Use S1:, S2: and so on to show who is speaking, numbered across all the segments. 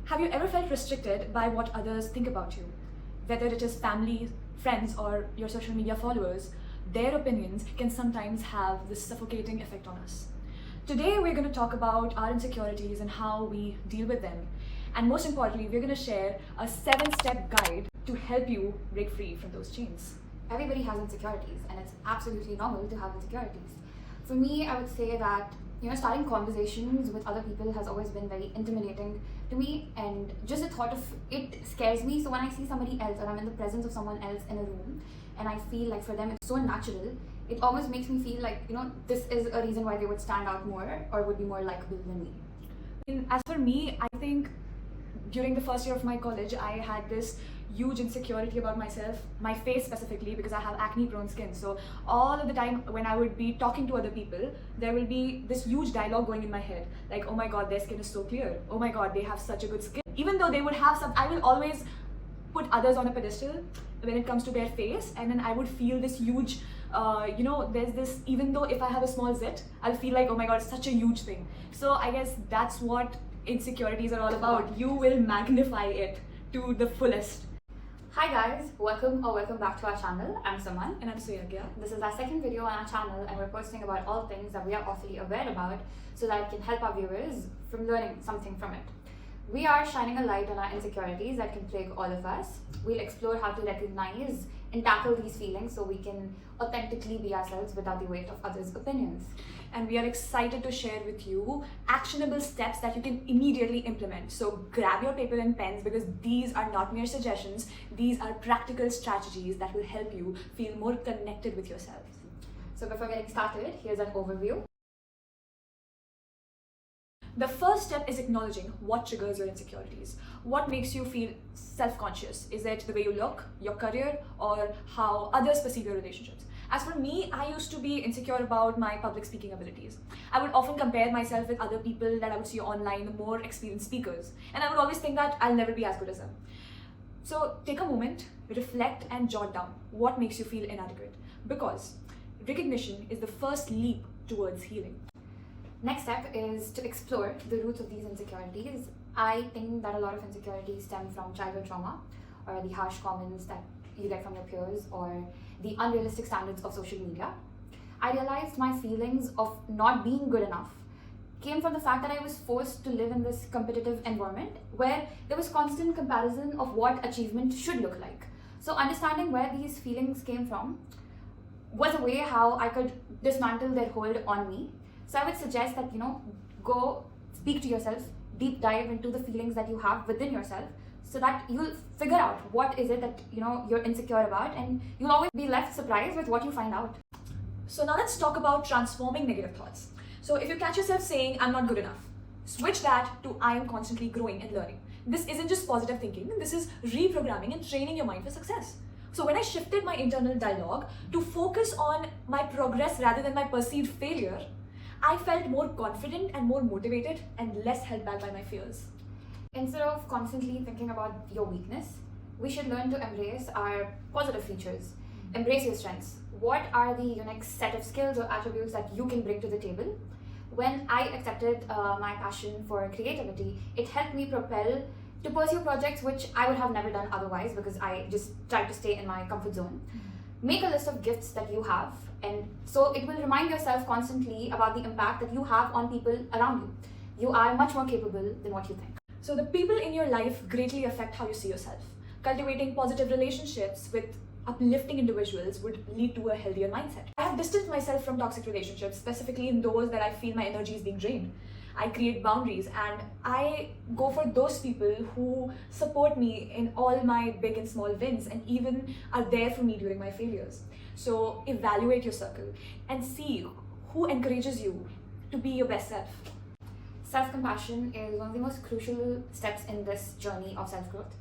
S1: Have you ever felt restricted by what others think about you? Whether it is family, friends, or your social media followers, their opinions can sometimes have this suffocating effect on us. Today, we're going to talk about our insecurities and how we deal with them. And most importantly, we're going to share a 7-step guide to help you break free from those chains.
S2: Everybody has insecurities, and it's absolutely normal to have insecurities. For me, I would say that starting conversations with other people has always been very intimidating to me, and just the thought of it scares me. So when I see somebody else, or I'm in the presence of someone else in a room, and I feel like for them it's so natural, it almost makes me feel like this is a reason why they would stand out more or would be more likable than me.
S1: And as for me, I think during the first year of my college, I had this huge insecurity about myself, my face specifically, because I have acne prone skin. So all of the time when I would be talking to other people, there will be this huge dialogue going in my head, like, oh my god, their skin is so clear, oh my god, they have such a good skin. Even though they would have some, I will always put others on a pedestal when it comes to their face, and then I would feel this huge there's this, even though if I have a small zit, I'll feel like, oh my god, it's such a huge thing. So I guess that's what insecurities are all about. You will magnify it to the fullest.
S2: Hi guys, welcome back to our channel. I'm Saman.
S1: And I'm Suyagya.
S2: This is our second video on our channel, and we're posting about all things that we are awfully aware about so that it can help our viewers from learning something from it. We are shining a light on our insecurities that can plague all of us. We'll explore how to recognize and tackle these feelings so we can authentically be ourselves without the weight of others' opinions.
S1: And we are excited to share with you actionable steps that you can immediately implement. So grab your paper and pens, because these are not mere suggestions. These are practical strategies that will help you feel more connected with yourself.
S2: So before getting started, here's an overview.
S1: The first step is acknowledging what triggers your insecurities. What makes you feel self-conscious? Is it the way you look, your career, or how others perceive your relationships? As for me, I used to be insecure about my public speaking abilities. I would often compare myself with other people that I would see online, the more experienced speakers. And I would always think that I'll never be as good as them. So take a moment, reflect, and jot down what makes you feel inadequate. Because recognition is the first leap towards healing.
S2: Next step is to explore the roots of these insecurities. I think that a lot of insecurities stem from childhood trauma, or the harsh comments that you get from your peers, or the unrealistic standards of social media. I realized my feelings of not being good enough came from the fact that I was forced to live in this competitive environment where there was constant comparison of what achievement should look like. So understanding where these feelings came from was a way how I could dismantle their hold on me. So I would suggest that, go speak to yourself, deep dive into the feelings that you have within yourself, so that you'll figure out what is it that, you're insecure about, and you'll always be left surprised with what you find out.
S1: So now let's talk about transforming negative thoughts. So if you catch yourself saying, I'm not good enough, switch that to I am constantly growing and learning. This isn't just positive thinking, this is reprogramming and training your mind for success. So when I shifted my internal dialogue to focus on my progress rather than my perceived failure, I felt more confident and more motivated and less held back by my fears.
S2: Instead of constantly thinking about your weakness, we should learn to embrace our positive features. Embrace your strengths. What are the unique set of skills or attributes that you can bring to the table? When I accepted my passion for creativity, it helped me propel to pursue projects which I would have never done otherwise, because I just tried to stay in my comfort zone. Make a list of gifts that you have, and so it will remind yourself constantly about the impact that you have on people around you. You are much more capable than what you think.
S1: So the people in your life greatly affect how you see yourself. Cultivating positive relationships with uplifting individuals would lead to a healthier mindset. I have distanced myself from toxic relationships, specifically in those that I feel my energy is being drained. I create boundaries, and I go for those people who support me in all my big and small wins, and even are there for me during my failures. So evaluate your circle and see who encourages you to be your best self.
S2: Self-compassion is one of the most crucial steps in this journey of self-growth.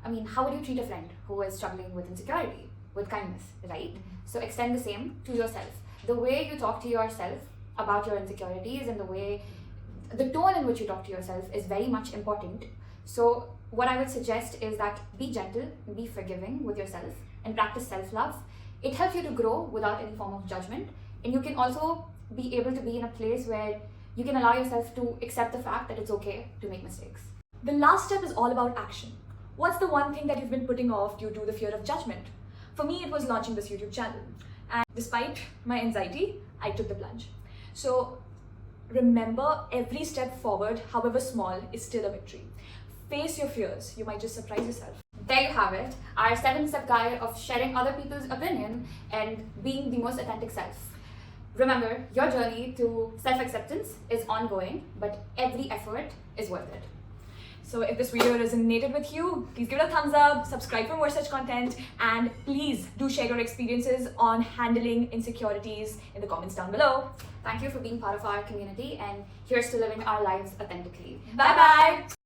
S2: I mean, how would you treat a friend who is struggling with insecurity? With kindness, right? So extend the same to yourself. The way you talk to yourself about your insecurities and the tone in which you talk to yourself is very much important. So what I would suggest is that be gentle, be forgiving with yourself, and practice self-love. It helps you to grow without any form of judgment, and you can also be able to be in a place where you can allow yourself to accept the fact that it's okay to make mistakes.
S1: The last step is all about action. What's the one thing that you've been putting off due to the fear of judgment? For me, it was launching this YouTube channel. And despite my anxiety, I took the plunge. So remember, every step forward, however small, is still a victory. Face your fears. You might just surprise yourself.
S2: There you have it, our 7-step guide of sharing other people's opinion and being the most authentic self. Remember, your journey to self-acceptance is ongoing, but every effort is worth it.
S1: So if this video resonated with you, please give it a thumbs up, subscribe for more such content, and please do share your experiences on handling insecurities in the comments down below.
S2: Thank you for being part of our community, and here's to living our lives authentically.
S1: Bye bye!